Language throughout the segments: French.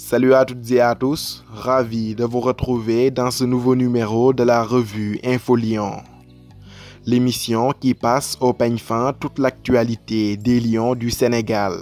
Salut à toutes et à tous, ravi de vous retrouver dans ce nouveau numéro de la revue Info Lions. L'émission qui passe au peigne fin toute l'actualité des Lions du Sénégal.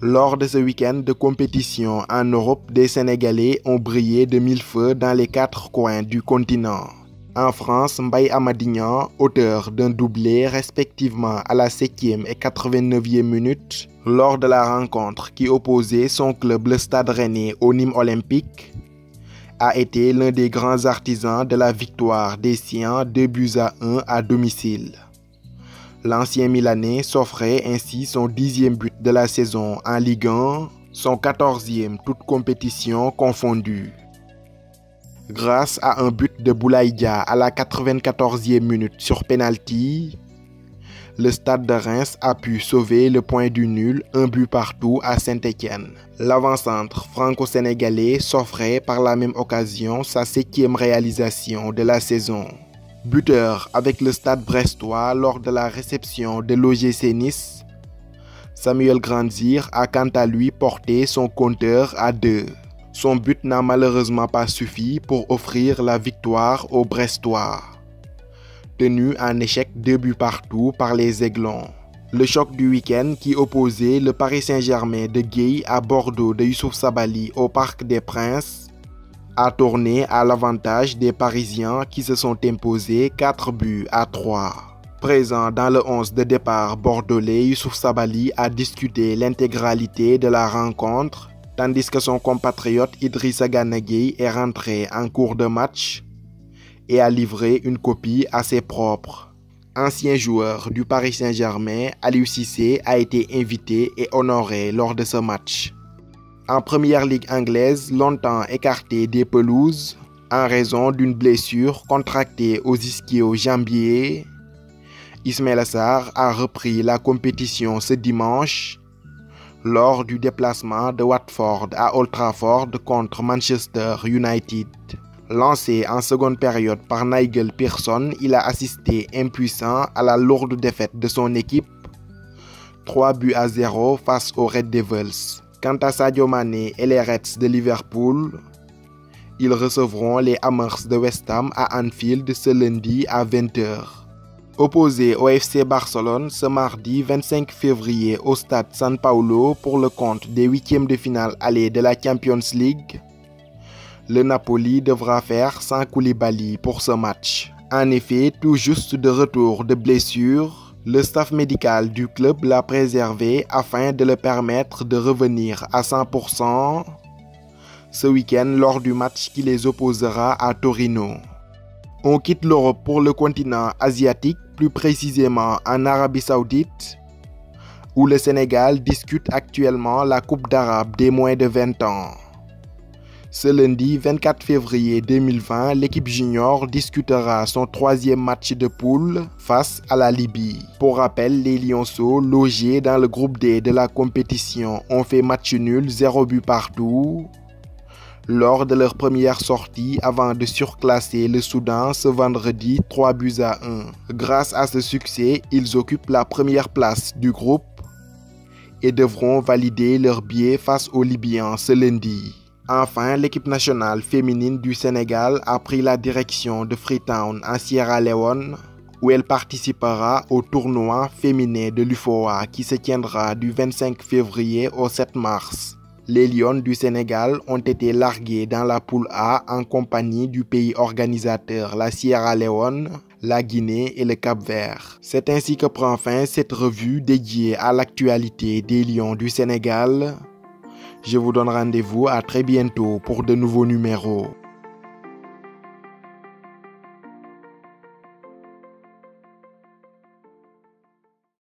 Lors de ce week-end de compétition en Europe, des Sénégalais ont brillé de mille feux dans les quatre coins du continent. En France, Mbaye Amadignan, auteur d'un doublé respectivement à la 7e et 89e minute, lors de la rencontre qui opposait son club le Stade Rennais au Nîmes Olympique, a été l'un des grands artisans de la victoire des siens 2-1 à domicile. L'ancien Milanais s'offrait ainsi son 10e but de la saison en Ligue 1, son 14e toute compétition confondue. Grâce à un but de Boulaye Dia à la 94e minute sur penalty, le Stade de Reims a pu sauver le point du nul, un but partout à Saint-Étienne. L'avant-centre franco-sénégalais s'offrait par la même occasion sa 7e réalisation de la saison. Buteur avec le Stade brestois lors de la réception de l'OGC Nice, Samuel Grandsir a quant à lui porté son compteur à 2. Son but n'a malheureusement pas suffi pour offrir la victoire aux Brestois, tenu en échec 2 buts partout par les Aiglons. Le choc du week-end qui opposait le Paris Saint-Germain de Gueye à Bordeaux de Youssouf Sabaly au Parc des Princes a tourné à l'avantage des Parisiens qui se sont imposés 4-3. Présent dans le 11 de départ bordelais, Youssouf Sabaly a discuté l'intégralité de la rencontre, tandis que son compatriote Idrissa Gana Gueye est rentré en cours de match et a livré une copie assez propre. Ancien joueur du Paris Saint-Germain, Aliou Cissé a été invité et honoré lors de ce match. En première ligue anglaise, longtemps écarté des pelouses en raison d'une blessure contractée aux ischio-jambiers, Ismaïla Sarr a repris la compétition ce dimanche lors du déplacement de Watford à Old Trafford contre Manchester United. Lancé en seconde période par Nigel Pearson, il a assisté impuissant à la lourde défaite de son équipe, 3-0 face aux Red Devils. Quant à Sadio Mané et les Reds de Liverpool, ils recevront les Hammers de West Ham à Anfield ce lundi à 20h. Opposé au FC Barcelone ce mardi 25 février au stade San Paolo pour le compte des 8e de finale aller de la Champions League, le Napoli devra faire sans Koulibaly pour ce match. En effet, tout juste de retour de blessure, le staff médical du club l'a préservé afin de le permettre de revenir à 100% ce week-end lors du match qui les opposera à Torino. On quitte l'Europe pour le continent asiatique, plus précisément en Arabie Saoudite, où le Sénégal discute actuellement la Coupe d'Arabe des moins de 20 ans. Ce lundi 24 février 2020, l'équipe junior discutera son 3e match de poule face à la Libye. Pour rappel, les Lionceaux, logés dans le groupe D de la compétition, ont fait match nul 0 but partout lors de leur première sortie avant de surclasser le Soudan ce vendredi 3-1. Grâce à ce succès, ils occupent la première place du groupe et devront valider leur billet face aux Libyens ce lundi. Enfin, l'équipe nationale féminine du Sénégal a pris la direction de Freetown en Sierra Leone, où elle participera au tournoi féminin de l'UFOA qui se tiendra du 25 février au 7 mars. Les Lions du Sénégal ont été largués dans la poule A en compagnie du pays organisateur, la Sierra Leone, la Guinée et le Cap-Vert. C'est ainsi que prend fin cette revue dédiée à l'actualité des Lions du Sénégal. Je vous donne rendez-vous à très bientôt pour de nouveaux numéros.